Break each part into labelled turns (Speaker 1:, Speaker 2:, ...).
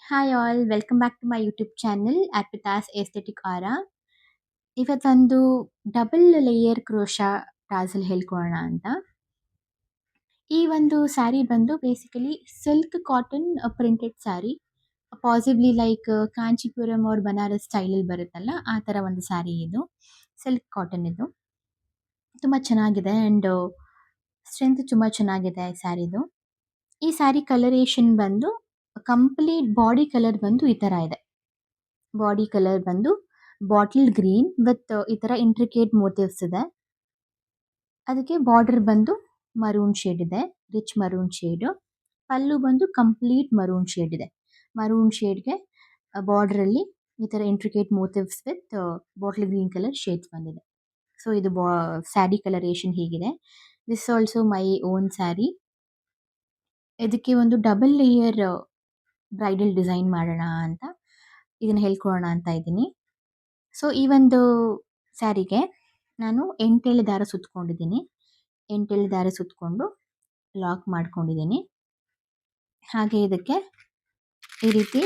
Speaker 1: Hi all, welcome back to my YouTube channel Arpita's aesthetic ಆರ. ಇವತ್ತೊಂದು double layer crochet tassel ಹೇಳ್ಕೊಳ್ಳೋಣ ಅಂತ. ಈ ಒಂದು ಸ್ಯಾರಿ ಬಂದು basically silk cotton printed sari, possibly like Kanchipuram ಅವ್ರ ಬನಾರಸ್ ಸ್ಟೈಲಲ್ಲಿ ಬರುತ್ತಲ್ಲ ಆ ಥರ ಒಂದು ಸ್ಯಾರಿ ಇದು. ಸಿಲ್ಕ್ ಕಾಟನ್ ಇದು ತುಂಬ ಚೆನ್ನಾಗಿದೆ ಆ್ಯಂಡ್ ಸ್ಟ್ರೆಂತ್ ತುಂಬ ಚೆನ್ನಾಗಿದೆ ಈ ಸ್ಯಾರಿದು. ಈ ಸ್ಯಾರಿ ಕಲರೇಷನ್ ಬಂದು ಕಂಪ್ಲೀಟ್ ಬಾಡಿ ಕಲರ್ ಬಂದು ಈ ಥರ ಇದೆ. ಬಾಡಿ ಕಲರ್ ಬಂದು ಬಾಟಲ್ ಗ್ರೀನ್ ವಿತ್ ಈ ಥರ ಇಂಟ್ರಿಕೇಟ್ ಮೋಟಿವ್ಸ್ ಇದೆ. ಅದಕ್ಕೆ ಬಾರ್ಡರ್ ಬಂದು ಮರೂನ್ ಶೇಡ್ ಇದೆ, ರಿಚ್ ಮರೂನ್ ಶೇಡು. ಪಲ್ಲು ಬಂದು ಕಂಪ್ಲೀಟ್ ಮರೂನ್ ಶೇಡ್ ಇದೆ. ಮರೂನ್ ಶೇಡ್ಗೆ ಬಾರ್ಡ್ರಲ್ಲಿ ಈ ಥರ intricate motives with bottle green colour shades ಬಂದಿದೆ. ಸೊ ಇದು ಸ್ಯಾರಿ ಕಲರೇಷನ್ ಹೀಗಿದೆ. This also my own sari. ಇದಕ್ಕೆ ಒಂದು ಡಬಲ್ ಲೇಯರ್ ಬ್ರೈಡಲ್ ಡಿಸೈನ್ ಮಾಡೋಣ ಅಂತ ಇದನ್ನು ಹೇಳ್ಕೊಳ್ಳೋಣ ಅಂತ ಇದ್ದೀನಿ. ಸೊ ಈ ಒಂದು ಸ್ಯಾರಿಗೆ ನಾನು 8 ದಾರ ಸುತ್ಕೊಂಡಿದ್ದೀನಿ. 8 ದಾರ ಸುತ್ಕೊಂಡು ಲಾಕ್ ಮಾಡ್ಕೊಂಡಿದ್ದೀನಿ. ಹಾಗೆ ಇದಕ್ಕೆ ಈ ರೀತಿ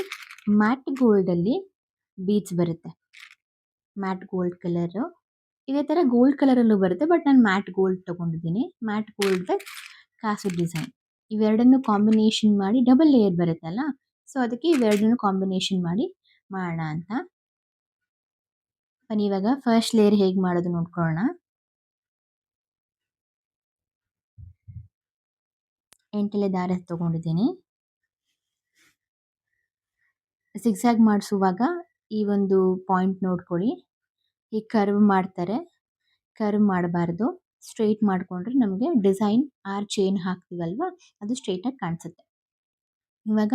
Speaker 1: ಮ್ಯಾಟ್ ಗೋಲ್ಡಲ್ಲಿ ಬೀಡ್ಸ್ ಬರುತ್ತೆ. ಮ್ಯಾಟ್ ಗೋಲ್ಡ್ ಕಲರು ಇದೇ ಥರ ಗೋಲ್ಡ್ ಕಲರಲ್ಲೂ ಬರುತ್ತೆ, ಬಟ್ ನಾನು ಮ್ಯಾಟ್ ಗೋಲ್ಡ್ ತೊಗೊಂಡಿದ್ದೀನಿ. ಮ್ಯಾಟ್ ಗೋಲ್ಡ್ ಕಾಸು ಡಿಸೈನ್ ಇವೆರಡನ್ನು ಕಾಂಬಿನೇಷನ್ ಮಾಡಿ ಡಬಲ್ ಲೇಯರ್ ಬರುತ್ತಲ್ಲ, ಸೊ ಅದಕ್ಕೆ ಇವೆರಡನ್ನು ಕಾಂಬಿನೇಷನ್ ಮಾಡಿ ಮಾಡೋಣ ಅಂತ. ಬನ್ನಿ ಇವಾಗ ಫಸ್ಟ್ ಲೇಯರ್ ಹೇಗೆ ಮಾಡೋದು ನೋಡ್ಕೊಳ್ಳೋಣ. 8 ದಾರ ತೊಗೊಂಡಿದ್ದೀನಿ. ಜಿಗ್ಜ್ಯಾಗ್ ಮಾಡಿಸುವಾಗ ಈ ಒಂದು ಪಾಯಿಂಟ್ ನೋಡ್ಕೊಳ್ಳಿ. ಈ ಕರ್ವ್ ಮಾಡ್ತಾರೆ, ಕರ್ವ್ ಮಾಡಬಾರ್ದು. ಸ್ಟ್ರೈಟ್ ಮಾಡಿಕೊಂಡ್ರೆ ನಮಗೆ ಡಿಸೈನ್ ಚೈನ್ ಹಾಕ್ತೀವಲ್ವ ಅದು ಸ್ಟ್ರೈಟಾಗಿ ಕಾಣಿಸುತ್ತೆ. ಇವಾಗ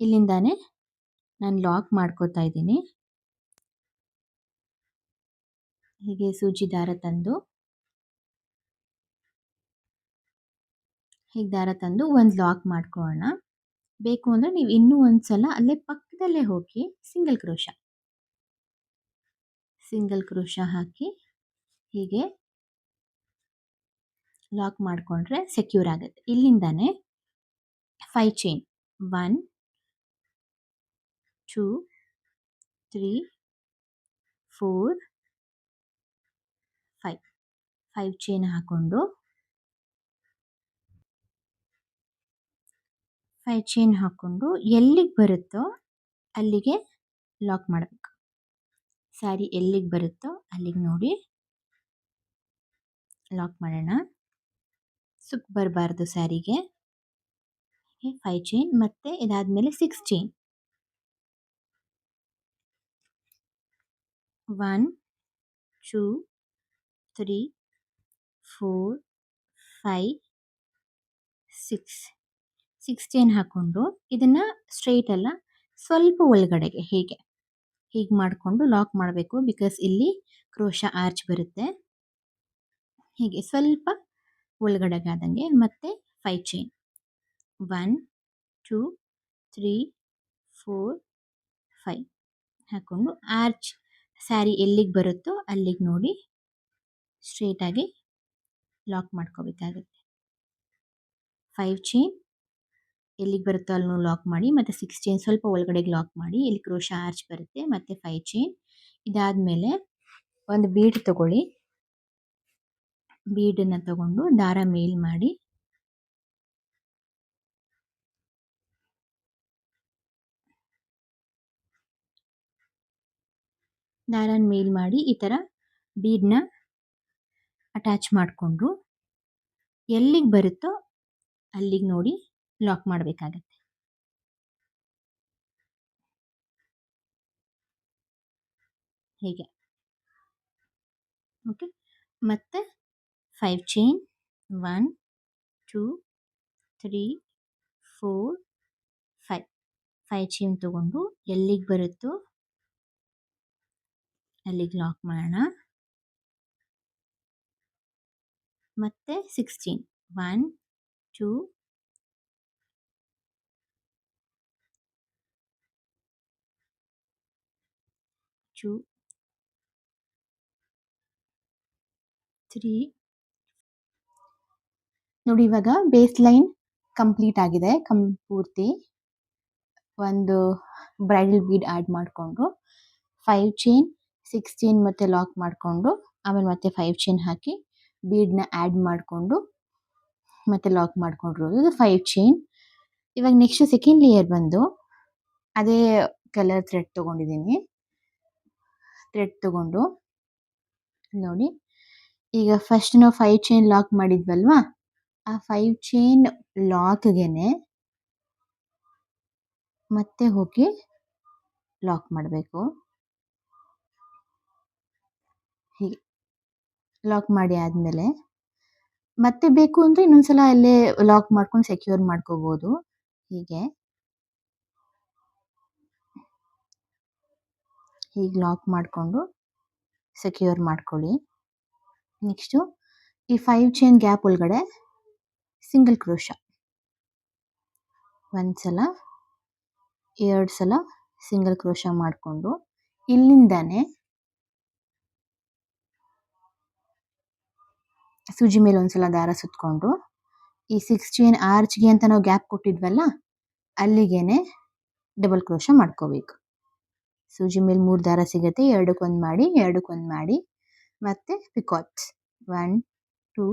Speaker 1: ಇಲ್ಲಿಂದಾನೆ ನಾನು ಲಾಕ್ ಮಾಡ್ಕೋತಾ ಇದ್ದೀನಿ. ಹೀಗೆ ಸೂಜಿ ದಾರ ತಂದು ಹೀಗೆ ದಾರ ತಂದು ಒಂದು ಲಾಕ್ ಮಾಡ್ಕೊಳ್ಳೋಣ. ಬೇಕು ಅಂದರೆ ನೀವು ಇನ್ನೂ ಒಂದು ಸಲ ಅಲ್ಲೇ ಪಕ್ಕದಲ್ಲೇ ಹೋಗಿ ಸಿಂಗಲ್ ಕ್ರೋಶ ಹಾಕಿ ಹೀಗೆ ಲಾಕ್ ಮಾಡಿಕೊಂಡ್ರೆ ಸೆಕ್ಯೂರ್ ಆಗುತ್ತೆ. ಇಲ್ಲಿಂದಾನೆ 5 ಚೈನ್ 1 2 3 4 5 ಚೈನ್ ಹಾಕೊಂಡು 5 ಚೈನ್ ಹಾಕ್ಕೊಂಡು ಎಲ್ಲಿಗೆ ಬರುತ್ತೋ ಅಲ್ಲಿಗೆ ಲಾಕ್ ಮಾಡಬೇಕು. ಸ್ಯಾರಿ ಎಲ್ಲಿಗೆ ಬರುತ್ತೋ ಅಲ್ಲಿಗೆ ನೋಡಿ ಲಾಕ್ ಮಾಡೋಣ. ಸುಕ್ ಬರಬಾರ್ದು ಸ್ಯಾರಿಗೆ. 5 ಚೈನ್ ಮತ್ತು ಇದಾದಮೇಲೆ 6 ಚೈನ್ 1 2 3 4 5 6 ಚೈನ್ ಹಾಕ್ಕೊಂಡು ಇದನ್ನು ಸ್ಟ್ರೈಟ್ ಅಲ್ಲ ಸ್ವಲ್ಪ ಒಳಗಡೆಗೆ ಹೀಗೆ ಮಾಡಿಕೊಂಡು ಲಾಕ್ ಮಾಡಬೇಕು. ಬಿಕಾಸ್ ಇಲ್ಲಿ ಕ್ರೋಶ ಆರ್ಚ್ ಬರುತ್ತೆ. ಹೀಗೆ ಸ್ವಲ್ಪ ಒಳಗಡೆಗಾದಂಗೆ ಮತ್ತೆ 5 ಚೈನ್ 1 2 3 4 5 ಹಾಕ್ಕೊಂಡು ಆರ್ಚ್ ಸ್ಯಾರಿ ಎಲ್ಲಿಗೆ ಬರುತ್ತೋ ಅಲ್ಲಿಗೆ ನೋಡಿ ಸ್ಟ್ರೈಟಾಗಿ ಲಾಕ್ ಮಾಡ್ಕೋಬೇಕಾಗುತ್ತೆ. 5 ಚೈನ್ ಎಲ್ಲಿಗೆ ಬರುತ್ತೋ ಅಲ್ಲೂ ಲಾಕ್ ಮಾಡಿ, ಮತ್ತು 6 ಚೈನ್ ಸ್ವಲ್ಪ ಒಳಗಡೆಗೆ ಲಾಕ್ ಮಾಡಿ. ಇಲ್ಲಿ ಕ್ರೋಶ ಆರ್ಚ್ ಬರುತ್ತೆ, ಮತ್ತು 5 ಚೈನ್. ಇದಾದಮೇಲೆ ಒಂದು ಬೀಡ್ ತಗೊಳ್ಳಿ. ಬೀಡನ್ನು ತಗೊಂಡು ದಾರ ಮೇಲ್ ಮಾಡಿ ಈ ಥರ ಬೀಡನ್ನ ಅಟ್ಯಾಚ್ ಮಾಡಿಕೊಂಡು ಎಲ್ಲಿಗೆ ಬರುತ್ತೋ ಅಲ್ಲಿಗೆ ನೋಡಿ ಲಾಕ್ ಮಾಡಬೇಕಾಗತ್ತೆ. ಹೀಗೆ ಓಕೆ. ಮತ್ತು 5 ಚೈನ್ 1 2 3 4 5 ಚೈನ್ ತಗೊಂಡು ಎಲ್ಲಿಗೆ ಬರುತ್ತೋ ಅಲ್ಲಿಗೆ ಲಾಕ್ ಮಾಡೋಣ. ಮತ್ತು 6 ಚೈನ್ 1 2 2 3 ನೋಡಿ. ಇವಾಗ ಬೇಸ್ ಲೈನ್ ಕಂಪ್ಲೀಟ್ ಆಗಿದೆ ಪೂರ್ತಿ. ಒಂದು ಬ್ರೈಡಲ್ ಬೀಡ್ ಆ್ಯಡ್ ಮಾಡಿಕೊಂಡು 5 ಚೈನ್ 6 ಚೈನ್ ಮತ್ತೆ ಲಾಕ್ ಮಾಡಿಕೊಂಡು ಆಮೇಲೆ ಮತ್ತೆ 5 ಚೈನ್ ಹಾಕಿ ಬೀಡ್ನ ಆ್ಯಡ್ ಮಾಡಿಕೊಂಡು ಮತ್ತೆ ಲಾಕ್ ಮಾಡ್ಕೊಂಡಿರೋದು ಇದು 5 ಚೈನ್. ಇವಾಗ ನೆಕ್ಸ್ಟ್ ಸೆಕೆಂಡ್ ಲೇಯರ್ ಬಂದು ಅದೇ ಕಲರ್ ಥ್ರೆಡ್ ತೊಗೊಂಡಿದ್ದೀನಿ. ಥ್ರೆಡ್ ತೊಗೊಂಡು ನೋಡಿ, ಈಗ ಫಸ್ಟ್ ನಾವು 5 ಚೈನ್ ಲಾಕ್ ಮಾಡಿದ್ವಲ್ವಾ, ಆ 5 ಚೈನ್ ಲಾಕ್ಗೆನೆ ಮತ್ತೆ ಹೋಗಿ ಲಾಕ್ ಮಾಡಬೇಕು. ಹೀಗೆ ಲಾಕ್ ಮಾಡಿ ಆದಮೇಲೆ ಮತ್ತೆ ಬೇಕು ಅಂದರೆ ಇನ್ನೊಂದ್ಸಲ ಅಲ್ಲೇ ಲಾಕ್ ಮಾಡ್ಕೊಂಡು ಸೆಕ್ಯೂರ್ ಮಾಡ್ಕೋಬೋದು. ಹೀಗೆ ಲಾಕ್ ಮಾಡಿಕೊಂಡು ಸೆಕ್ಯೂರ್ ಮಾಡ್ಕೊಳ್ಳಿ. ನೆಕ್ಸ್ಟು ಈ 5 ಚೈನ್ ಗ್ಯಾಪ್ ಒಳಗಡೆ ಸಿಂಗಲ್ ಕ್ರೋಶ ಒಂದು ಸಲ 2 ಸಲ ಸಿಂಗಲ್ ಕ್ರೋಶ ಮಾಡಿಕೊಂಡು ಇಲ್ಲಿಂದಾನೆ ಸೂಜಿ ಮೇಲೆ ಒಂದ್ಸಲ ದಾರ ಸುತ್ಕೊಂಡು ಈ 6 ಚೈನ್ ಆರ್ಚ್ಗೆ ಅಂತ ನಾವು ಗ್ಯಾಪ್ ಕೊಟ್ಟಿದ್ವಲ್ಲ ಅಲ್ಲಿಗೇನೆ ಡಬಲ್ ಕ್ರೋಶ ಮಾಡ್ಕೋಬೇಕು. ಸೂಜಿ ಮೇಲೆ 3 ದಾರ ಸಿಗುತ್ತೆ, ಎರಡಕ್ಕೊಂದು ಮಾಡಿ ಎರಡಕ್ಕೊಂದು ಮಾಡಿ ಮತ್ತೆ ಪಿಕಾಟ್ಸ್ 1 2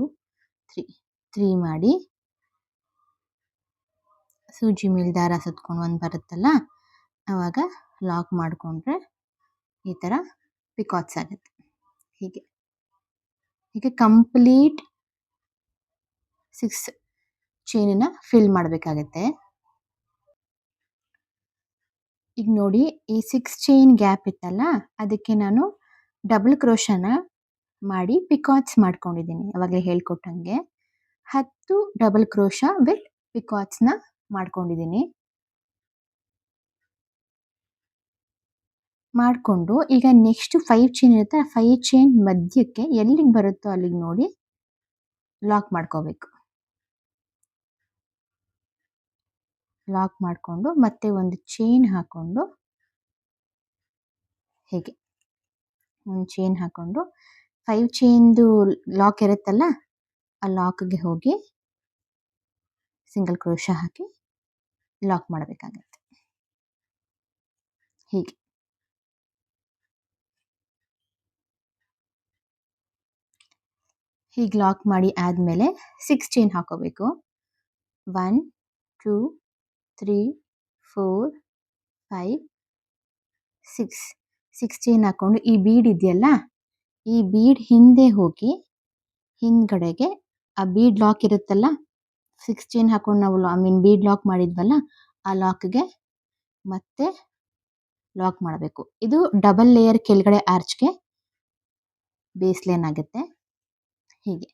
Speaker 1: 3 ಮಾಡಿ ಸೂಜಿ ಮೇಲೆ ದಾರ ಸುತ್ಕೊಂಡು ಒಂದು ಬರುತ್ತಲ್ಲ ಆವಾಗ ಲಾಕ್ ಮಾಡಿಕೊಂಡ್ರೆ ಈ ಥರ ಪಿಕಾಟ್ಸ್ ಆಗುತ್ತೆ. ಹೀಗೆ ಕಂಪ್ಲೀಟ್ 6 ಚೈನನ್ನ ಫಿಲ್ ಮಾಡಬೇಕಾಗತ್ತೆ. ಈಗ ನೋಡಿ, ಈ 6 ಚೈನ್ ಗ್ಯಾಪ್ ಇತ್ತಲ್ಲ ಅದಕ್ಕೆ ನಾನು ಡಬಲ್ ಕ್ರೋಶನ ಮಾಡಿ ಪಿಕಾಟ್ಸ್ ಮಾಡ್ಕೊಂಡಿದ್ದೀನಿ. ಅವಾಗಲೇ ಹೇಳ್ಕೊಟ್ಟಂಗೆ 10 ಡಬಲ್ ಕ್ರೋಶ ವಿತ್ ಪಿಕಾಟ್ಸ್ನ ಮಾಡ್ಕೊಂಡಿದ್ದೀನಿ. ಮಾಡಿಕೊಂಡು ಈಗ ನೆಕ್ಸ್ಟ್ 5 ಚೈನ್ ಇರುತ್ತೆ, ಆ 5 ಚೈನ್ ಮಧ್ಯಕ್ಕೆ ಎಲ್ಲಿಗೆ ಬರುತ್ತೋ ಅಲ್ಲಿಗೆ ನೋಡಿ ಲಾಕ್ ಮಾಡ್ಕೋಬೇಕು. ಲಾಕ್ ಮಾಡಿಕೊಂಡು ಮತ್ತೆ ಒಂದು ಚೈನ್ ಹಾಕ್ಕೊಂಡು ಹೀಗೆ ಒಂದು ಚೈನ್ ಹಾಕ್ಕೊಂಡು 5 ಚೈನ್ದು ಲಾಕ್ ಇರುತ್ತಲ್ಲ ಆ ಲಾಕ್ಗೆ ಹೋಗಿ ಸಿಂಗಲ್ ಕ್ರೋಶ ಹಾಕಿ ಲಾಕ್ ಮಾಡಬೇಕಾಗತ್ತೆ. ಹೀಗೆ ಲಾಕ್ ಮಾಡಿ ಆದಮೇಲೆ 6 ಚೈನ್ ಹಾಕೋಬೇಕು. 1 2 3 4 5 6 ಚೈನ್ ಹಾಕ್ಕೊಂಡು ಈ ಬೀಡ್ ಇದೆಯಲ್ಲ ಈ ಬೀಡ್ ಹಿಂದೆ ಹೋಗಿ ಹಿಂದ್ಗಡೆಗೆ ಆ ಬೀಡ್ ಲಾಕ್ ಇರುತ್ತಲ್ಲ 6 ಚೈನ್ ಹಾಕೊಂಡು ನಾವು ಬೀಡ್ ಲಾಕ್ ಮಾಡಿದ್ವಲ್ಲ ಆ ಲಾಕ್ಗೆ ಮತ್ತೆ ಲಾಕ್ ಮಾಡಬೇಕು. ಇದು ಡಬಲ್ ಲೇಯರ್ ಕೆಳಗಡೆ ಆರ್ಚ್ಗೆ ಬೇಸ್ ಲೈನ್ ಆಗುತ್ತೆ. ಹೀಗೆ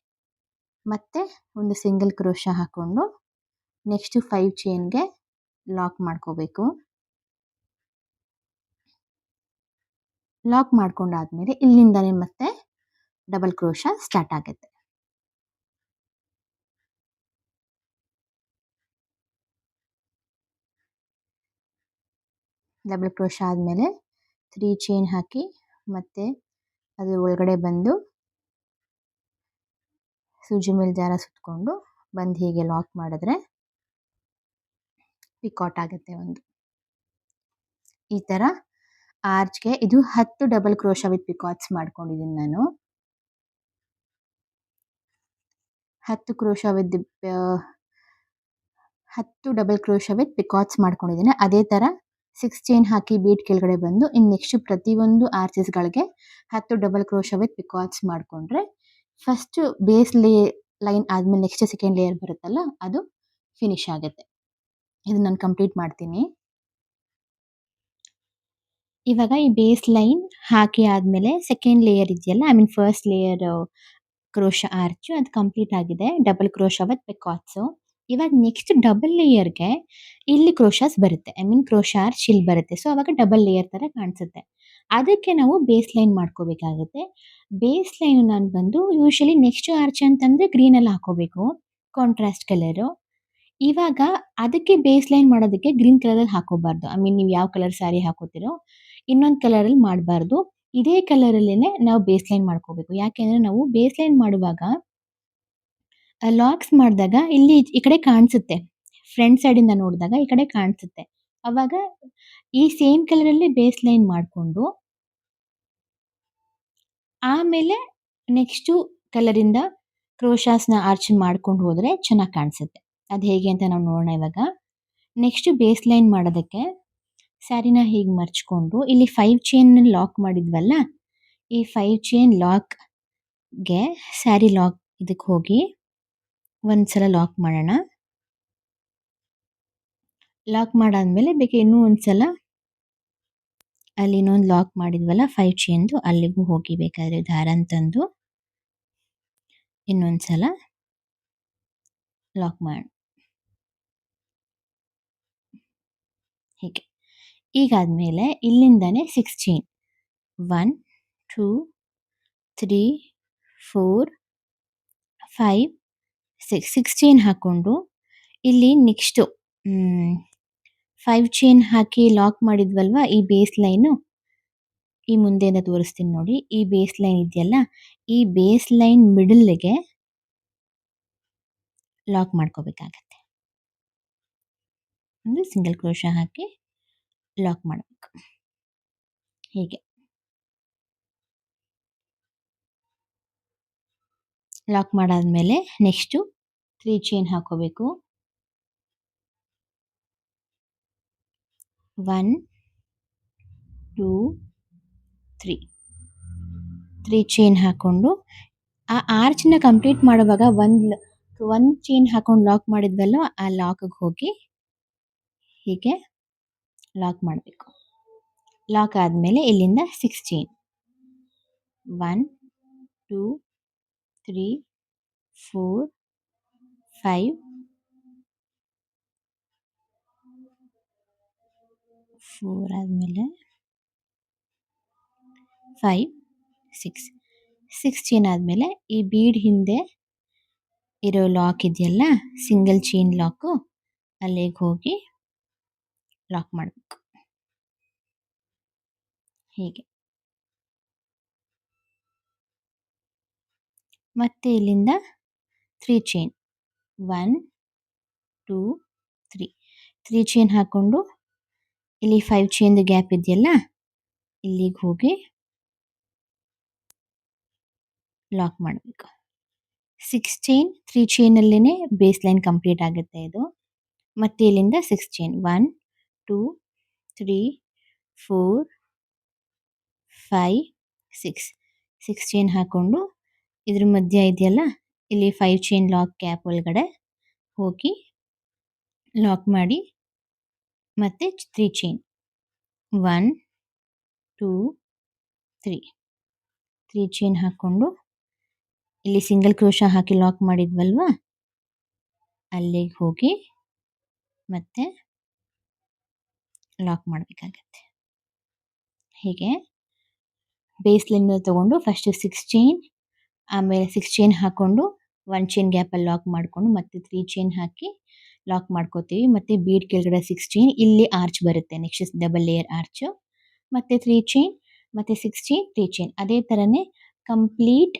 Speaker 1: ಮತ್ತೆ ಒಂದು ಸಿಂಗಲ್ ಕ್ರೋಶ ಹಾಕೊಂಡು ನೆಕ್ಸ್ಟ್ 5 ಚೈನ್ಗೆ ಲಾಕ್ ಮಾಡ್ಕೋಬೇಕು. ಲಾಕ್ ಮಾಡ್ಕೊಂಡಾದ್ಮೇಲೆ ಇಲ್ಲಿಂದಾನೆ ಮತ್ತೆ ಡಬಲ್ ಕ್ರೋಶ ಸ್ಟಾರ್ಟ್ ಆಗುತ್ತೆ. ಡಬಲ್ ಕ್ರೋಶ ಆದಮೇಲೆ 3 ಚೈನ್ ಹಾಕಿ ಮತ್ತೆ ಅದು ಒಳಗಡೆ ಬಂದು ಸೂಜಿ ಮೇಲೆ ದಾರ ಸುತ್ಕೊಂಡು ಬಂದು ಹೀಗೆ ಲಾಕ್ ಮಾಡಿದ್ರೆ ಪಿಕಾಟ್ ಆಗುತ್ತೆ. ಒಂದು ಈ ಥರ ಆರ್ಚ್ಗೆ ಇದು 10 ಡಬಲ್ ಕ್ರೋಶ ವಿತ್ ಪಿಕಾಟ್ಸ್ ಮಾಡ್ಕೊಂಡಿದ್ದೀನಿ ನಾನು. 10 ಡಬಲ್ ಕ್ರೋಶ ವಿತ್ ಪಿಕಾಟ್ಸ್ ಮಾಡ್ಕೊಂಡಿದ್ದೀನಿ. ಅದೇ ಥರ 6 ಚೈನ್ ಹಾಕಿ ಬೀಟ್ ಕೆಳಗಡೆ ಬಂದು ಇನ್ನು ನೆಕ್ಸ್ಟ್ ಪ್ರತಿಯೊಂದು ಆರ್ಚಸ್ಗಳಿಗೆ 10 ಡಬಲ್ ಕ್ರೋಶ ವಿತ್ ಪಿಕಾಟ್ಸ್ ಮಾಡಿಕೊಂಡ್ರೆ ಫಸ್ಟ್ ಬೇಸ್ ಲೈನ್ ಆದಮೇಲೆ ನೆಕ್ಸ್ಟ್ ಸೆಕೆಂಡ್ ಲೇಯರ್ ಬರುತ್ತಲ್ಲ ಅದು ಫಿನಿಶ್ ಆಗುತ್ತೆ. ಇದು ನಾನು ಕಂಪ್ಲೀಟ್ ಮಾಡ್ತೀನಿ. ಇವಾಗ ಈ ಬೇಸ್ ಲೈನ್ ಹಾಕಿ ಆದಮೇಲೆ ಸೆಕೆಂಡ್ ಲೇಯರ್ ಇದೆಯಲ್ಲ ಫಸ್ಟ್ ಲೇಯರ್ ಕ್ರೋಶ ಆರ್ಚ್ ಅದು ಕಂಪ್ಲೀಟ್ ಆಗಿದೆ. Double crochet with picots. ಇವಾಗ ನೆಕ್ಸ್ಟ್ ಡಬಲ್ ಲೇಯರ್ಗೆ ಇಲ್ಲಿ ಕ್ರೋಶಾಸ್ ಬರುತ್ತೆ. ಕ್ರೋಶ ಆರ್ಚ್ ಇಲ್ಲಿ ಬರುತ್ತೆ. ಸೊ ಅವಾಗ ಡಬಲ್ ಲೇಯರ್ ಥರ ಕಾಣಿಸುತ್ತೆ. ಅದಕ್ಕೆ ನಾವು ಬೇಸ್ ಲೈನ್ ಮಾಡ್ಕೋಬೇಕಾಗುತ್ತೆ. ಬೇಸ್ ಲೈನ್ ನಾನು ಬಂದು ಯೂಶಲಿ ನೆಕ್ಸ್ಟ್ ಆರ್ಚ್ ಅಂತಂದರೆ ಗ್ರೀನಲ್ಲಿ ಹಾಕೋಬೇಕು, ಕಾಂಟ್ರಾಸ್ಟ್ ಕಲರು. ಇವಾಗ ಅದಕ್ಕೆ ಬೇಸ್ ಲೈನ್ ಮಾಡೋದಕ್ಕೆ ಗ್ರೀನ್ ಕಲರಲ್ಲಿ ಹಾಕೋಬಾರ್ದು. ನೀವು ಯಾವ ಕಲರ್ ಸ್ಯಾರಿ ಹಾಕೋತಿರೋ ಇನ್ನೊಂದು ಕಲರಲ್ಲಿ ಮಾಡಬಾರ್ದು. ಇದೇ ಕಲರಲ್ಲೇ ನಾವು ಬೇಸ್ ಲೈನ್ ಮಾಡ್ಕೋಬೇಕು. ಯಾಕೆಂದರೆ ನಾವು ಬೇಸ್ ಲೈನ್ ಮಾಡುವಾಗ ಲಾಕ್ಸ್ ಮಾಡಿದಾಗ ಇಲ್ಲಿ ಈ ಕಡೆ ಕಾಣಿಸುತ್ತೆ, ಫ್ರಂಟ್ ಸೈಡಿಂದ ನೋಡಿದಾಗ ಈ ಕಡೆ ಕಾಣಿಸುತ್ತೆ. ಅವಾಗ ಈ ಸೇಮ್ ಕಲರಲ್ಲಿ ಬೇಸ್ ಲೈನ್ ಮಾಡಿಕೊಂಡು ಆಮೇಲೆ ನೆಕ್ಸ್ಟು ಕಲರಿಂದ ಕ್ರೋಶಾಸ್ನ ಆರ್ಚ್ ಮಾಡ್ಕೊಂಡು ಹೋದರೆ ಚೆನ್ನಾಗಿ ಕಾಣಿಸುತ್ತೆ. ಅದು ಹೇಗೆ ಅಂತ ನಾವು ನೋಡೋಣ ಇವಾಗ. ನೆಕ್ಸ್ಟು ಬೇಸ್ ಲೈನ್ ಮಾಡೋದಕ್ಕೆ ಸ್ಯಾರಿನ ಹೀಗೆ ಮರ್ಚ್ಕೊಂಡು ಇಲ್ಲಿ 5 ಚೈನ್ ಲಾಕ್ ಮಾಡಿದ್ವಲ್ಲ, ಈ 5 ಚೈನ್ ಲಾಕ್ಗೆ ಸ್ಯಾರಿ ಲಾಕ್ ಇದಕ್ಕೆ ಹೋಗಿ ಒಂದ್ಸಲ ಲಾಕ್ ಮಾಡೋಣ. ಲಾಕ್ ಮಾಡಾದ್ಮೇಲೆ ಬೇಕಾ ಇನ್ನೂ ಒಂದ್ಸಲ ಅಲ್ಲಿ ಇನ್ನೊಂದು ಲಾಕ್ ಮಾಡಿದ್ವಲ್ಲ 5 ಚೈನ್ದು, ಅಲ್ಲಿಗೂ ಹೋಗಿ ಬೇಕಾದ್ರೆ ದಾರನ ತಂದು ಇನ್ನೊಂದ್ಸಲ ಲಾಕ್ ಮಾಡಿ ಹೀಗೆ. ಈಗಾದ್ಮೇಲೆ ಇಲ್ಲಿಂದಾನೆ 6 ಚೈನ್ 1 2 3 4 5 6 ಚೈನ್ ಹಾಕ್ಕೊಂಡು ಇಲ್ಲಿ ನೆಕ್ಸ್ಟು 5 ಚೈನ್ ಹಾಕಿ ಲಾಕ್ ಮಾಡಿದ್ವಲ್ವ, ಈ ಬೇಸ್ ಲೈನು ಈ ಮುಂದೆಯಿಂದ ತೋರಿಸ್ತೀನಿ ನೋಡಿ. ಈ ಬೇಸ್ ಲೈನ್ ಇದೆಯಲ್ಲ, ಈ ಬೇಸ್ ಲೈನ್ ಮಿಡಲ್ಗೆ ಲಾಕ್ ಮಾಡ್ಕೋಬೇಕಾಗತ್ತೆ. ಒಂದು ಸಿಂಗಲ್ ಕ್ರೋಶ ಹಾಕಿ ಲಾಕ್ ಮಾಡಬೇಕು ಹೀಗೆ. ಲಾಕ್ ಮಾಡಾದ್ಮೇಲೆ ನೆಕ್ಸ್ಟು 3 ಚೈನ್ ಹಾಕೋಬೇಕು. 1 2 3 ಚೈನ್ ಹಾಕೊಂಡು ಆ ಆರ್ಚ್ನ ಕಂಪ್ಲೀಟ್ ಮಾಡುವಾಗ ಒಂದು ಚೈನ್ ಹಾಕೊಂಡು ಲಾಕ್ ಮಾಡಿದ್ವಲ್ಲ, ಆ ಲಾಕ್ಗೆ ಹೋಗಿ ಹೀಗೆ ಲಾಕ್ ಮಾಡಬೇಕು. ಲಾಕ್ ಆದಮೇಲೆ ಇಲ್ಲಿಂದ 6 ಚೈನ್ 1 2 3 4 5 4 ಆದಮೇಲೆ 5 6 ಚೈನ್ ಆದಮೇಲೆ ಈ ಬೀಡ್ ಹಿಂದೆ ಇರೋ ಲಾಕ್ ಇದೆಯಲ್ಲ, ಸಿಂಗಲ್ ಚೈನ್ ಲಾಕು, ಅಲ್ಲಿಗೆ ಹೋಗಿ ಲಾಕ್ ಮಾಡಬೇಕು ಹೀಗೆ. ಮತ್ತೆ ಇಲ್ಲಿಂದ 3 ಚೈನ್ 1 2 3 ಚೈನ್ ಹಾಕ್ಕೊಂಡು ಇಲ್ಲಿ 5 ಚೈನ್ದು ಗ್ಯಾಪ್ ಇದೆಯಲ್ಲ, ಇಲ್ಲಿಗೆ ಹೋಗಿ ಲಾಕ್ ಮಾಡಬೇಕು. 6 ಚೈನ್ 3 ಚೈನಲ್ಲೇ ಬೇಸ್ ಲೈನ್ ಕಂಪ್ಲೀಟ್ ಆಗುತ್ತೆ ಇದು. ಮತ್ತೆ ಇಲ್ಲಿಂದ 6 ಚೈನ್ 1 2 3 4 5 6 ಚೈನ್ ಹಾಕ್ಕೊಂಡು ಇದ್ರ ಮಧ್ಯ ಇದೆಯಲ್ಲ, ಇಲ್ಲಿ 5 ಚೈನ್ ಲಾಕ್ ಗ್ಯಾಪ್ ಒಳಗಡೆ ಹೋಗಿ ಲಾಕ್ ಮಾಡಿ ಮತ್ತೆ 3 ಚೈನ್ 1 2 3 ಚೈನ್ ಹಾಕ್ಕೊಂಡು ಇಲ್ಲಿ ಸಿಂಗಲ್ ಕ್ರೋಶ ಹಾಕಿ ಲಾಕ್ ಮಾಡಿದ್ವಲ್ವಾ, ಅಲ್ಲಿಗೆ ಹೋಗಿ ಮತ್ತೆ ಲಾಕ್ ಮಾಡಬೇಕಾಗತ್ತೆ ಹೀಗೆ. ಬೇಸ್ ಲೈನ್ ತಗೊಂಡು ಫಸ್ಟ್ 6 ಚೈನ್, ಆಮೇಲೆ 6 ಚೈನ್ ಹಾಕ್ಕೊಂಡು 1 ಚೈನ್ ಗ್ಯಾಪಲ್ಲಿ ಲಾಕ್ ಮಾಡಿಕೊಂಡು ಮತ್ತೆ 3 ಚೈನ್ ಹಾಕಿ ಲಾಕ್ ಮಾಡ್ಕೋತೀವಿ. ಮತ್ತೆ ಬೀಡ್ ಕೆಳಗಡೆ 6 ಚೈನ್, ಇಲ್ಲಿ ಆರ್ಚ್ ಬರುತ್ತೆ, ನೆಕ್ಸ್ಟ್ ಡಬಲ್ ಲೇಯರ್ ಆರ್ಚು, ಮತ್ತೆ 3 ಚೈನ್ ಮತ್ತೆ 6 ಚೈನ್ 3 ಚೈನ್. ಅದೇ ಥರನೇ ಕಂಪ್ಲೀಟ್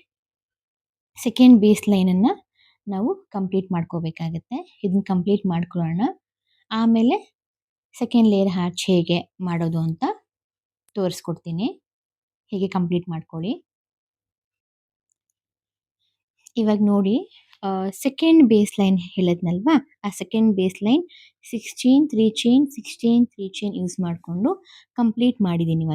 Speaker 1: ಸೆಕೆಂಡ್ ಬೇಸ್ ಲೈನನ್ನು ನಾವು ಕಂಪ್ಲೀಟ್ ಮಾಡ್ಕೋಬೇಕಾಗತ್ತೆ. ಇದನ್ನ ಕಂಪ್ಲೀಟ್ ಮಾಡ್ಕೊಳ್ಳೋಣ, ಆಮೇಲೆ ಸೆಕೆಂಡ್ ಲೇಯರ್ ಆರ್ಚ್ ಹೇಗೆ ಮಾಡೋದು ಅಂತ ತೋರಿಸ್ಕೊಡ್ತೀನಿ. ಹೀಗೆ ಕಂಪ್ಲೀಟ್ ಮಾಡ್ಕೊಳ್ಳಿ. ಇವಾಗ ನೋಡಿ, ಸೆಕೆಂಡ್ ಬೇಸ್ ಲೈನ್ ಹೇಳಿದ್ನಲ್ವಾ, ಆ second base line 6 chain 3 chain 6 chain 3 chain use ಮಾಡಿಕೊಂಡು ಕಂಪ್ಲೀಟ್ ಮಾಡಿದ್ದೀನಿ.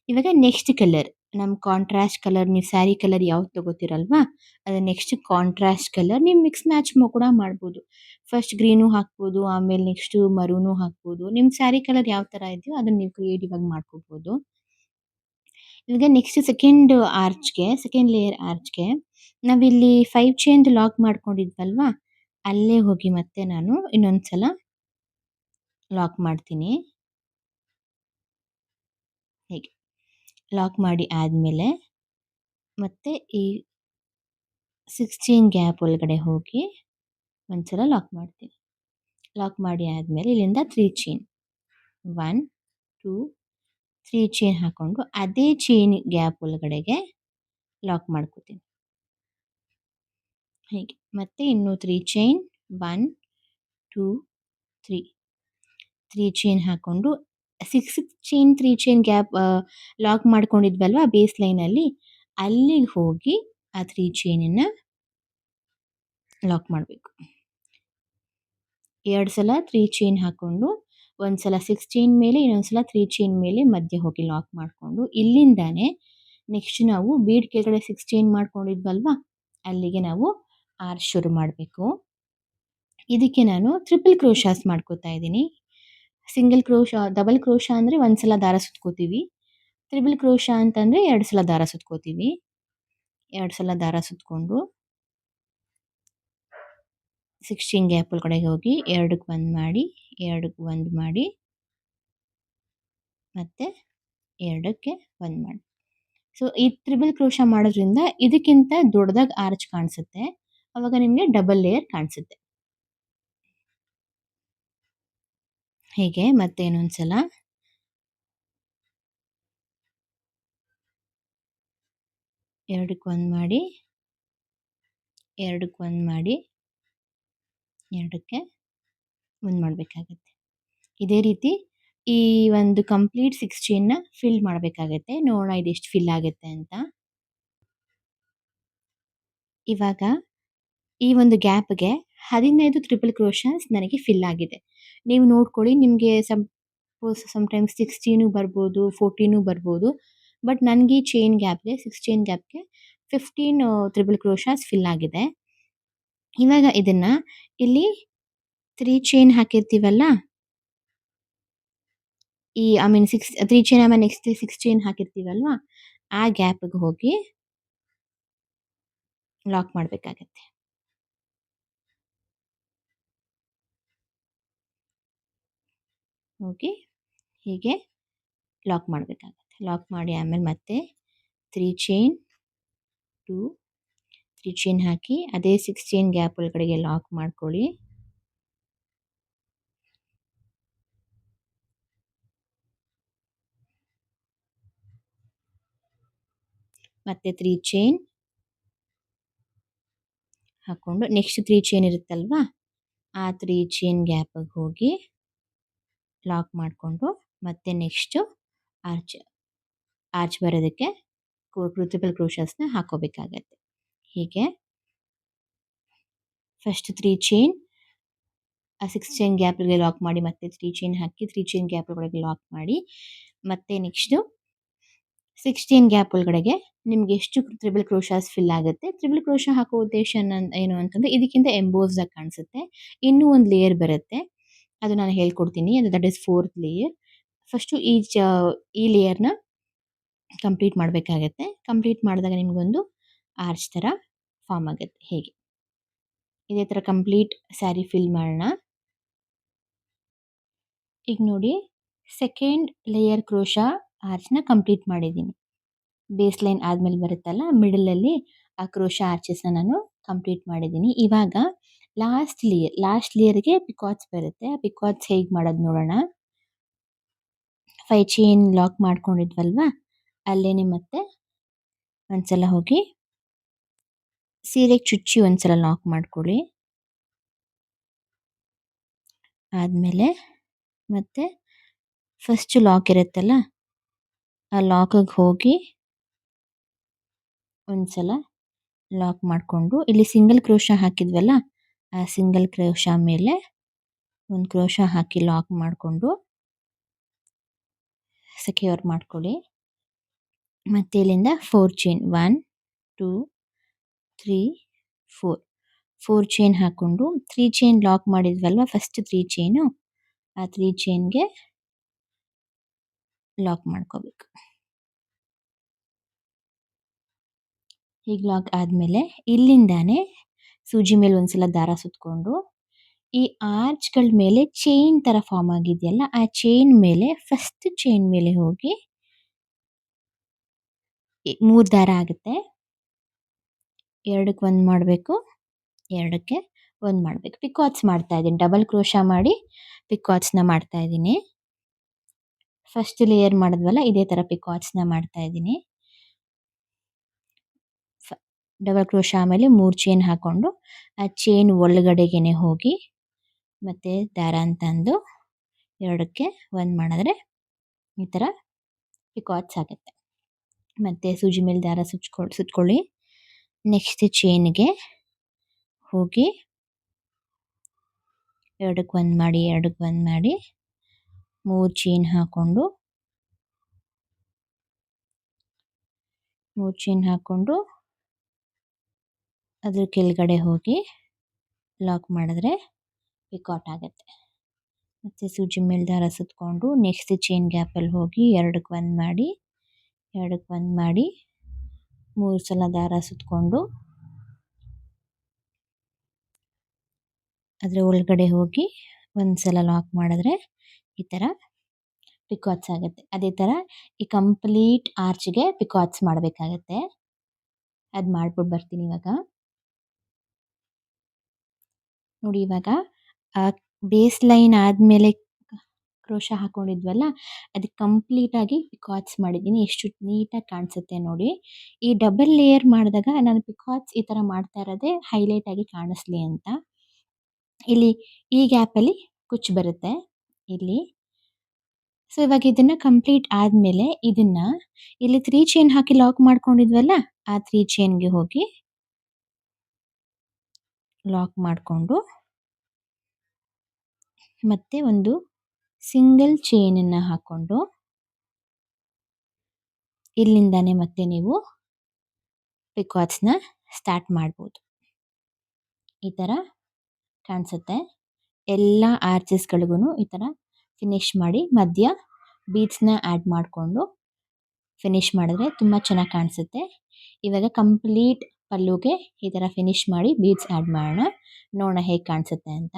Speaker 1: ಇವಾಗ ನೆಕ್ಸ್ಟ್ ಕಲರ್, ನಮ್ಮ ಕಾಂಟ್ರಾಸ್ಟ್ ಕಲರ್, ನೀವು ಸ್ಯಾರಿ ಕಲರ್ ಯಾವ್ದು ತೊಗೋತೀರಲ್ವಾ, ಅದು ನೆಕ್ಸ್ಟ್ ಕಾಂಟ್ರಾಸ್ಟ್ ಕಲರ್ ನೀವು ಮಿಕ್ಸ್ ಮ್ಯಾಚ್ ಕೂಡ ಮಾಡ್ಬೋದು. ಫಸ್ಟ್ ಗ್ರೀನು ಹಾಕ್ಬೋದು, ಆಮೇಲೆ ನೆಕ್ಸ್ಟು ಮರೂನು ಹಾಕ್ಬೋದು. ನಿಮ್ಮ ಸ್ಯಾರಿ ಕಲರ್ ಯಾವ ಥರ ಇದೆಯೋ ಅದನ್ನು ನೀವು ಕ್ರಿಯೇಟಿವ್ ಆಗಿ ಮಾಡ್ಕೋಬೋದು. ಇವಾಗ ನೆಕ್ಸ್ಟ್ ಸೆಕೆಂಡ್ ಲೇಯರ್ ಆರ್ಚ್ಗೆ ನಾವಿಲ್ಲಿ 5 ಚೈನ್ದು ಲಾಕ್ ಮಾಡ್ಕೊಂಡಿದ್ವಲ್ವಾ, ಅಲ್ಲೇ ಹೋಗಿ ಮತ್ತೆ ನಾನು ಇನ್ನೊಂದ್ಸಲ ಲಾಕ್ ಮಾಡ್ತೀನಿ ಹೇಗೆ. ಲಾಕ್ ಮಾಡಿ ಆದಮೇಲೆ ಮತ್ತೆ ಈ 6 ಚೈನ್ ಗ್ಯಾಪ್ ಒಳಗಡೆ ಹೋಗಿ ಒಂದ್ಸಲ ಲಾಕ್ ಮಾಡ್ತೀನಿ. ಲಾಕ್ ಮಾಡಿ ಆದಮೇಲೆ ಇಲ್ಲಿಂದ 3 ಚೈನ್ 1 2 3 ಚೈನ್ ಹಾಕ್ಕೊಂಡು ಅದೇ ಚೈನ್ ಗ್ಯಾಪ್ ಒಳಗಡೆಗೆ ಲಾಕ್ ಮಾಡ್ಕೋತೀನಿ ಹೀಗೆ. ಮತ್ತೆ ಇನ್ನೂ 3 ಚೈನ್ 1 2 3 3 ಚೈನ್ ಹಾಕ್ಕೊಂಡು 6 ಚೈನ್ 3 ಚೈನ್ ಗ್ಯಾಪ್ ಲಾಕ್ ಮಾಡ್ಕೊಂಡಿದ್ವಲ್ವಾ ಬೇಸ್ ಲೈನಲ್ಲಿ ಅಲ್ಲಿಗೆ ಹೋಗಿ ಆ 3 ಚೈನನ್ನು ಲಾಕ್ ಮಾಡಬೇಕು. 2 ಸಲ 3 ಚೈನ್ ಹಾಕ್ಕೊಂಡು ಒಂದು ಸಲ 6 ಚೈನ್ ಮೇಲೆ ಇನ್ನೊಂದು ಸಲ 3 ಚೈನ್ ಮೇಲೆ ಮಧ್ಯೆ ಹೋಗಿ ಲಾಕ್ ಮಾಡಿಕೊಂಡು ಇಲ್ಲಿಂದಾನೆ ನೆಕ್ಸ್ಟ್ ನಾವು ಬೀಡ್ ಕೆಳಗಡೆ 6 ಚೈನ್ ಮಾಡ್ಕೊಂಡಿದ್ವಲ್ವಾ ಅಲ್ಲಿಗೆ ನಾವು ಆರ್ಚ್ ಶುರು ಮಾಡಬೇಕು. ಇದಕ್ಕೆ ನಾನು ಟ್ರಿಪಲ್ ಕ್ರೋಶಾಸ್ ಮಾಡ್ಕೋತಾ ಇದ್ದೀನಿ. ಸಿಂಗಲ್ ಕ್ರೋಶಾ ಡಬಲ್ ಕ್ರೋಶಾ ಅಂದರೆ ಒಂದು ಸಲ ದಾರ ಸುತ್ಕೋತೀವಿ. ತ್ರಿಬಲ್ ಕ್ರೋಶಾ ಅಂತಂದರೆ 2 ಸಲ ದಾರ ಸುತ್ಕೋತೀವಿ. 2 ಸಲ ದಾರ ಸುತ್ಕೊಂಡು 16 ಗ್ಯಾಪ್ ಒಳಗಡೆ ಹೋಗಿ 2ಕ್ಕೆ 1 ಮಾಡಿ 2ಕ್ಕೆ 1 ಮಾಡಿ ಮತ್ತು 2ಕ್ಕೆ 1 ಮಾಡಿ. ಸೊ ಈ ತ್ರಿಬಲ್ ಕ್ರೋಶಾ ಮಾಡೋದ್ರಿಂದ ಇದಕ್ಕಿಂತ ದೊಡ್ಡದಾಗಿ ಆರ್ಚ್ ಕಾಣಿಸುತ್ತೆ. ಅವಾಗ ನಿಮಗೆ ಡಬಲ್ ಲೇಯರ್ ಕಾಣಿಸುತ್ತೆ. ಹೀಗೆ ಮತ್ತೆ ಇನ್ನೊಂದು ಸಲ 2ಕ್ಕೆ 1 ಮಾಡಿ 2ಕ್ಕೆ 1 ಮಾಡಿ 2ಕ್ಕೆ 1 ಮಾಡಬೇಕಾಗತ್ತೆ. ಇದೇ ರೀತಿ ಈ ಒಂದು ಕಂಪ್ಲೀಟ್ 6 ಚೈನ್ನ ಫಿಲ್ ಮಾಡಬೇಕಾಗತ್ತೆ. ನೋಡೋಣ ಇದೆಷ್ಟು ಫಿಲ್ ಆಗುತ್ತೆ ಅಂತ. ಇವಾಗ ಈ ಒಂದು ಗ್ಯಾಪ್ಗೆ 15 ಟ್ರಿಪಲ್ ಕ್ರೋಶಾಸ್ ನನಗೆ ಫಿಲ್ ಆಗಿದೆ. ನೀವು ನೋಡ್ಕೊಳ್ಳಿ, ನಿಮಗೆ ಸಮ್ಟೈಮ್ಸ್ 16 ಬರ್ಬೋದು, 14 ಬರ್ಬೋದು. ಬಟ್ ನನಗೆ ಈ ಚೈನ್ ಗ್ಯಾಪ್ಗೆ 6 ಚೈನ್ ಗ್ಯಾಪ್ಗೆ 15 ಟ್ರಿಪಲ್ ಕ್ರೋಶಾಸ್ ಫಿಲ್ ಆಗಿದೆ. ಇವಾಗ ಇದನ್ನು ಇಲ್ಲಿ 3 ಚೈನ್ ಹಾಕಿರ್ತೀವಲ್ಲ, ಈ 3 ಚೈನ್ ಆಮೇಲೆ ನೆಕ್ಸ್ಟ್ 6 ಚೈನ್ ಹಾಕಿರ್ತೀವಲ್ವಾ ಆ ಗ್ಯಾಪ್ಗೆ ಹೋಗಿ ಲಾಕ್ ಮಾಡಬೇಕಾಗತ್ತೆ. ಹೋಗಿ ಹೀಗೆ ಲಾಕ್ ಮಾಡಬೇಕಾಗತ್ತೆ. ಲಾಕ್ ಮಾಡಿ ಆಮೇಲೆ ಮತ್ತೆ 3 ಚೈನ್ 2 3 ಚೈನ್ ಹಾಕಿ ಅದೇ 6 ಚೈನ್ ಗ್ಯಾಪ್ ಒಳಗಡೆಗೆ ಲಾಕ್ ಮಾಡ್ಕೊಳ್ಳಿ. ಮತ್ತೆ 3 ಚೈನ್ ಹಾಕ್ಕೊಂಡು ನೆಕ್ಸ್ಟ್ 3 ಚೈನ್ ಇರುತ್ತಲ್ವಾ ಆ 3 ಚೈನ್ ಗ್ಯಾಪಿಗೆ ಹೋಗಿ ಲಾಕ್ ಮಾಡಿಕೊಂಡು ಮತ್ತೆ ನೆಕ್ಸ್ಟು ಆರ್ಚ್ ಬರೋದಕ್ಕೆ ಟ್ರಿಪಲ್ ಕ್ರೋಶಸ್ನ ಹಾಕೋಬೇಕಾಗತ್ತೆ. ಹೀಗೆ ಫಸ್ಟ್ 3 ಚೈನ್ ಆ 6 ಚೈನ್ ಗ್ಯಾಪ್ಗೆ ಲಾಕ್ ಮಾಡಿ ಮತ್ತೆ 3 ಚೈನ್ ಹಾಕಿ 3 ಚೈನ್ ಗ್ಯಾಪ್ ಒಳಗಡೆ ಲಾಕ್ ಮಾಡಿ ಮತ್ತೆ ನೆಕ್ಸ್ಟು 6 ಚೈನ್ ಗ್ಯಾಪ್ ಒಳಗಡೆಗೆ ನಿಮ್ಗೆ ಎಷ್ಟು ಟ್ರಿಬಲ್ ಕ್ರೋಶಾಸ್ ಫಿಲ್ ಆಗುತ್ತೆ. ಟ್ರಿಬಲ್ ಕ್ರೋಶಾ ಹಾಕೋ ಉದ್ದೇಶ ಏನು ಅಂತಂದರೆ ಇದಕ್ಕಿಂತ ಎಂಬೋಸ್ಡ್ ಆಗಿ ಕಾಣಿಸುತ್ತೆ. ಇನ್ನೂ ಒಂದು ಲೇಯರ್ ಬರುತ್ತೆ, ಅದು ನಾನು ಹೇಳ್ಕೊಡ್ತೀನಿ. ಅದು that is 4th layer. First ಈ ಲೇಯರ್ನ ಕಂಪ್ಲೀಟ್ ಮಾಡಬೇಕಾಗತ್ತೆ. ಕಂಪ್ಲೀಟ್ ಮಾಡಿದಾಗ ನಿಮಗೊಂದು ಆರ್ಚ್ ಥರ ಫಾರ್ಮ್ ಆಗುತ್ತೆ. ಹೇಗೆ ಇದೇ ಥರ ಕಂಪ್ಲೀಟ್ ಸ್ಯಾರಿ ಫಿಲ್ ಮಾಡೋಣ. ಈಗ ನೋಡಿ, ಸೆಕೆಂಡ್ ಲೇಯರ್ ಕ್ರೋಶಾ ಆರ್ಚ್ನ ಕಂಪ್ಲೀಟ್ ಮಾಡಿದ್ದೀನಿ. ಬೇಸ್ ಲೈನ್ ಆದಮೇಲೆ ಬರುತ್ತಲ್ಲ ಮಿಡಲಲ್ಲಿ ಆ ಕ್ರೋಶಾ ಆರ್ಚಸ್ನ ನಾನು ಕಂಪ್ಲೀಟ್ ಮಾಡಿದ್ದೀನಿ. ಇವಾಗ ಲಾಸ್ಟ್ ಲೇಯರ್ಗೆ ಪಿಕಾಟ್ಸ್ ಬರುತ್ತೆ. ಆ ಪಿಕಾಟ್ಸ್ ಹೇಗೆ ಮಾಡೋದು ನೋಡೋಣ. 5 ಚೈನ್ ಲಾಕ್ ಮಾಡ್ಕೊಂಡಿದ್ವಲ್ವಾ ಅಲ್ಲೇನೆ ಮತ್ತೆ ಒಂದ್ಸಲ ಹೋಗಿ ಸೀರೆಗೆ ಚುಚ್ಚಿ ಒಂದ್ಸಲ ಲಾಕ್ ಮಾಡ್ಕೊಳ್ಳಿ. ಆದಮೇಲೆ ಮತ್ತೆ ಫಸ್ಟ್ ಲಾಕ್ ಇರುತ್ತಲ್ಲ ಆ ಲಾಕಿಗೆ ಹೋಗಿ ಒಂದ್ಸಲ ಲಾಕ್ ಮಾಡಿಕೊಂಡು ಇಲ್ಲಿ ಸಿಂಗಲ್ ಕ್ರೋಶಾ ಹಾಕಿದ್ವಲ್ಲ ಆ ಸಿಂಗಲ್ ಕ್ರೋಶಾ ಮೇಲೆ ಒಂದು ಕ್ರೋಶಾ ಹಾಕಿ ಲಾಕ್ ಮಾಡಿಕೊಂಡು ಸೆಕ್ಯೂರ್ ಮಾಡ್ಕೊಳ್ಳಿ. ಮತ್ತೆ ಇಲ್ಲಿಂದ 4 ಚೈನ್ 1 2 3 4 ಚೈನ್ ಹಾಕ್ಕೊಂಡು 3 ಚೈನ್ ಲಾಕ್ ಮಾಡಿದ್ವಲ್ವ ಫಸ್ಟ್ 3 ಚೈನು ಆ 3 ಚೈನ್ಗೆ ಲಾಕ್ ಮಾಡ್ಕೋಬೇಕು. ಹೀಗೆ ಲಾಕ್ ಆದಮೇಲೆ ಇಲ್ಲಿಂದಾನೆ ಸೂಜಿ ಮೇಲೆ ಒಂದ್ಸಲ ದಾರ ಸುತ್ಕೊಂಡು ಈ ಆರ್ಚ್ಗಳ ಮೇಲೆ ಚೈನ್ ಥರ ಫಾರ್ಮ್ ಆಗಿದೆಯಲ್ಲ ಆ ಚೈನ್ ಮೇಲೆ ಫಸ್ಟ್ ಚೈನ್ ಮೇಲೆ ಹೋಗಿ 3 ದಾರ ಆಗುತ್ತೆ. 2ಕ್ಕೆ 1 ಮಾಡಬೇಕು, 2ಕ್ಕೆ 1 ಮಾಡಬೇಕು. ಪಿಕಾಟ್ಸ್ ಮಾಡ್ತಾ ಇದ್ದೀನಿ, ಡಬಲ್ ಕ್ರೋಶಾ ಮಾಡಿ ಪಿಕಾಟ್ಸ್ನ ಮಾಡ್ತಾ ಇದ್ದೀನಿ. ಫಸ್ಟ್ ಲೇಯರ್ ಮಾಡಿದ್ವಲ್ಲ ಇದೇ ಥರ ಪಿಕಾಟ್ಸ್ನ ಮಾಡ್ತಾ ಇದ್ದೀನಿ. ಡಬಲ್ ಕ್ರೋಶಾ ಆಮೇಲೆ 3 ಚೈನ್ ಹಾಕ್ಕೊಂಡು ಆ ಚೈನ್ ಒಳಗಡೆಗೆ ಹೋಗಿ ಮತ್ತೆ ದಾರ ಅಂತಂದು ಎರಡಕ್ಕೆ ಒಂದು ಮಾಡಿದ್ರೆ ಈ ಥರ ಪಿಕಾಟ್ಸ್ ಆಗುತ್ತೆ. ಮತ್ತು ಸೂಜಿ ಮೇಲೆ ದಾರ ಸುತ್ಕೊಳ್ಳಿ. ನೆಕ್ಸ್ಟ್ ಚೈನ್ಗೆ ಹೋಗಿ ಎರಡಕ್ಕೆ ಒಂದು ಮಾಡಿ, ಎರಡಕ್ಕೆ ಒಂದು ಮಾಡಿ 3 ಚೈನ್ ಹಾಕ್ಕೊಂಡು ಅದ್ರ ಕೆಳಗಡೆ ಹೋಗಿ ಲಾಕ್ ಮಾಡಿದ್ರೆ ಪಿಕಾಟ್ ಆಗುತ್ತೆ. ಮತ್ತು ಸೂಜಿ ಮೇಲೆ ದಾರ ಸುತ್ಕೊಂಡು ನೆಕ್ಸ್ಟ್ ಚೈನ್ ಗ್ಯಾಪಲ್ಲಿ ಹೋಗಿ ಎರಡಕ್ಕೆ ಒಂದು ಮಾಡಿ 3 ಸಲ ದಾರ ಸುತ್ಕೊಂಡು ಅದರ ಒಳಗಡೆ ಹೋಗಿ ಒಂದು ಸಲ ಲಾಕ್ ಮಾಡಿದ್ರೆ ಈ ಥರ ಪಿಕಾಟ್ಸ್ ಆಗುತ್ತೆ. ಅದೇ ಥರ ಈ ಕಂಪ್ಲೀಟ್ ಆರ್ಚ್ಗೆ ಪಿಕಾಟ್ಸ್ ಮಾಡಬೇಕಾಗತ್ತೆ. ಅದು ಮಾಡ್ಬಿಟ್ಟು ಬರ್ತೀನಿ ಇವಾಗ. ನೋಡಿ, ಇವಾಗ ಬೇಸ್ ಲೈನ್ ಆದಮೇಲೆ ಕ್ರೋಶ ಹಾಕೊಂಡಿದ್ವಲ್ಲ, ಅದಕ್ಕೆ ಕಂಪ್ಲೀಟಾಗಿ ಪಿಕಾಟ್ಸ್ ಮಾಡಿದ್ದೀನಿ. ಎಷ್ಟು ನೀಟಾಗಿ ಕಾಣಿಸುತ್ತೆ ನೋಡಿ. ಈ ಡಬಲ್ ಲೇಯರ್ ಮಾಡಿದಾಗ ನಾನು ಪಿಕಾಟ್ಸ್ ಈ ಥರ ಮಾಡ್ತಾ ಇರೋದೇ ಹೈಲೈಟ್ ಆಗಿ ಕಾಣಿಸ್ಲಿ ಅಂತ. ಇಲ್ಲಿ ಈ ಗ್ಯಾಪಲ್ಲಿ ಕುಚ್ಚು ಬರುತ್ತೆ ಇಲ್ಲಿ. ಸೊ ಇವಾಗ ಇದನ್ನು ಕಂಪ್ಲೀಟ್ ಆದಮೇಲೆ ಇದನ್ನು ಇಲ್ಲಿ 3 ಚೈನ್ ಹಾಕಿ ಲಾಕ್ ಮಾಡ್ಕೊಂಡಿದ್ವಲ್ಲ, ಆ 3 ಚೈನ್ಗೆ ಹೋಗಿ ಲಾಕ್ ಮಾಡಿಕೊಂಡು ಮತ್ತೆ ಒಂದು ಸಿಂಗಲ್ ಚೈನನ್ನು ಹಾಕ್ಕೊಂಡು ಇಲ್ಲಿಂದಾನೆ ಮತ್ತೆ ನೀವು ಪಿಕಾಟ್ಸ್ನ ಸ್ಟಾರ್ಟ್ ಮಾಡ್ಬೋದು. ಈ ಥರ ಕಾಣಿಸುತ್ತೆ. ಎಲ್ಲ ಆರ್ಚಸ್ಗಳಿಗೂ ಈ ಥರ ಫಿನಿಶ್ ಮಾಡಿ ಮಧ್ಯ ಬೀಡ್ಸ್ನ ಆ್ಯಡ್ ಮಾಡಿಕೊಂಡು ಫಿನಿಶ್ ಮಾಡಿದ್ರೆ ತುಂಬ ಚೆನ್ನಾಗಿ ಕಾಣಿಸುತ್ತೆ. ಇವಾಗ ಕಂಪ್ಲೀಟ್ ಪಲ್ಲುಗೆ ಈ ಥರ ಫಿನಿಶ್ ಮಾಡಿ ಬೀಡ್ಸ್ ಆ್ಯಡ್ ಮಾಡೋಣ, ನೋಡೋಣ ಹೇಗೆ ಕಾಣಿಸುತ್ತೆ ಅಂತ.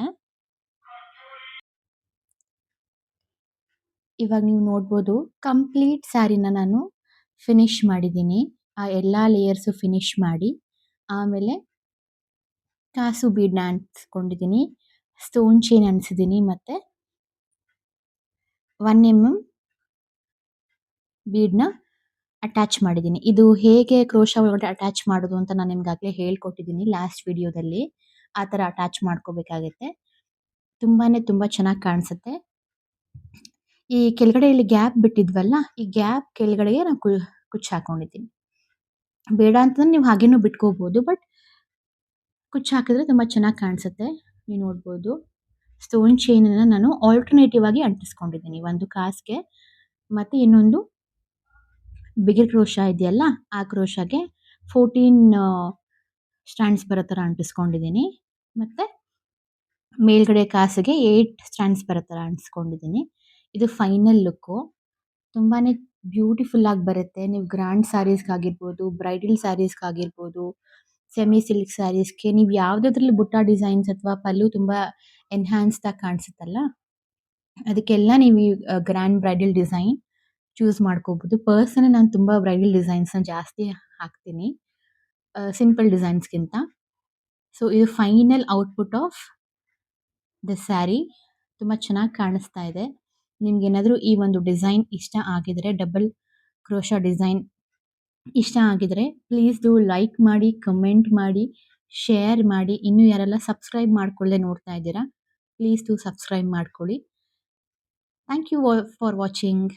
Speaker 1: ಇವಾಗ ನೀವು ನೋಡ್ಬೋದು ಕಂಪ್ಲೀಟ್ ಸ್ಯಾರಿನ ನಾನು ಫಿನಿಶ್ ಮಾಡಿದ್ದೀನಿ. ಆ ಎಲ್ಲ ಲೇಯರ್ಸು ಫಿನಿಶ್ ಮಾಡಿ ಆಮೇಲೆ ಕಾಸು ಬೀಡನ್ನ ಅಂಟಿಸ್ಕೊಂಡಿದ್ದೀನಿ, ಸ್ಟೋನ್ ಚೈನ್ ಅಂಟಿಸಿದ್ದೀನಿ ಮತ್ತು 1 mm ಬೀಡನ್ನ ಅಟ್ಯಾಚ್ ಮಾಡಿದ್ದೀನಿ. ಇದು ಹೇಗೆ ಕ್ರೋಶ ಒಳಗಡೆ ಅಟ್ಯಾಚ್ ಮಾಡೋದು ಅಂತ ನಾನು ನಿಮ್ಗಾಗಲೇ ಹೇಳ್ಕೊಟ್ಟಿದ್ದೀನಿ ಲಾಸ್ಟ್ ವಿಡಿಯೋದಲ್ಲಿ. ಆ ಥರ ಅಟ್ಯಾಚ್ ಮಾಡ್ಕೋಬೇಕಾಗತ್ತೆ. ತುಂಬ ಚೆನ್ನಾಗಿ ಕಾಣಿಸುತ್ತೆ. ಈ ಕೆಳಗಡೆ ಇಲ್ಲಿ ಗ್ಯಾಪ್ ಬಿಟ್ಟಿದ್ವಲ್ಲ, ಈ ಗ್ಯಾಪ್ ಕೆಳಗಡೆಗೆ ನಾನು ಕುಚ್ಚು ಹಾಕೊಂಡಿದ್ದೀನಿ. ಬೇಡ ಅಂತಂದ್ರೆ ನೀವು ಹಾಗೇನೂ ಬಿಟ್ಕೋಬೋದು, ಬಟ್ ಕುಚ್ಚು ಹಾಕಿದ್ರೆ ತುಂಬ ಚೆನ್ನಾಗಿ ಕಾಣಿಸುತ್ತೆ. ನೀವು ನೋಡ್ಬೋದು ಸ್ಟೋನ್ ಚೈನನ್ನು ನಾನು ಆಲ್ಟರ್ನೇಟಿವ್ ಆಗಿ ಅಂಟಿಸ್ಕೊಂಡಿದ್ದೀನಿ. ಒಂದು ಕಾಸಿಗೆ ಮತ್ತು ಇನ್ನೊಂದು ಬಿಗಿರ್ ಕ್ರೋಶ ಇದೆಯಲ್ಲ, ಆ ಕ್ರೋಶಗೆ 14 ಸ್ಟ್ಯಾಂಡ್ಸ್ ಬರೋ ಥರ ಅಂಟಿಸ್ಕೊಂಡಿದ್ದೀನಿ. ಮತ್ತು ಮೇಲ್ಗಡೆ ಕಾಸಿಗೆ 8 ಸ್ಟ್ಯಾಂಡ್ಸ್ ಬರೋ ಥರ ಅಂಟಿಸ್ಕೊಂಡಿದ್ದೀನಿ. ಇದು ಫೈನಲ್ ಲುಕ್ಕು. ತುಂಬಾ ಬ್ಯೂಟಿಫುಲ್ಲಾಗಿ ಬರುತ್ತೆ. ನೀವು ಗ್ರ್ಯಾಂಡ್ ಸ್ಯಾರೀಸ್ಗಾಗಿರ್ಬೋದು, ಬ್ರೈಡಲ್ ಸ್ಯಾರೀಸ್ಗಾಗಿರ್ಬೋದು, ಸೆಮಿ ಸಿಲ್ಕ್ ಸ್ಯಾರೀಸ್ಗೆ ನೀವು ಯಾವುದಾದ್ರಲ್ಲಿ ಬುಟ್ಟ ಡಿಸೈನ್ಸ್ ಅಥವಾ ಪಲ್ಲು ತುಂಬ ಎನ್ಹ್ಯಾನ್ಸ್ಡಾಗಿ ಕಾಣಿಸುತ್ತಲ್ಲ, ಅದಕ್ಕೆಲ್ಲ ನೀವು ಈ ಗ್ರ್ಯಾಂಡ್ ಬ್ರೈಡಲ್ ಡಿಸೈನ್ ಚೂಸ್ ಮಾಡ್ಕೋಬೋದು. ಪರ್ಸನಲಿ ನಾನು ತುಂಬ ಬ್ರೈಡಲ್ ಡಿಸೈನ್ಸ್ನ ಜಾಸ್ತಿ ಹಾಕ್ತೀನಿ ಸಿಂಪಲ್ ಡಿಸೈನ್ಸ್ಗಿಂತ. ಸೊ ಇದು final output of the sari. ತುಂಬ ಚೆನ್ನಾಗಿ ಕಾಣಿಸ್ತಾ ಇದೆ. ನಿಮ್ಗೇನಾದರೂ ಈ ಒಂದು ಡಿಸೈನ್ ಇಷ್ಟ ಆಗಿದರೆ, ಡಬಲ್ ಕ್ರೋಶ ಡಿಸೈನ್ ಇಷ್ಟ ಆಗಿದರೆ ಪ್ಲೀಸ್ ಡೂ ಲೈಕ್ ಮಾಡಿ, ಕಮೆಂಟ್ ಮಾಡಿ, ಶೇರ್ ಮಾಡಿ. ಇನ್ನೂ ಯಾರೆಲ್ಲ ಸಬ್ಸ್ಕ್ರೈಬ್ ಮಾಡ್ಕೊಳ್ಳದೆ ನೋಡ್ತಾ ಇದ್ದೀರಾ, ಪ್ಲೀಸ್ ಡೂ ಸಬ್ಸ್ಕ್ರೈಬ್ ಮಾಡ್ಕೊಳ್ಳಿ. Thank you for watching.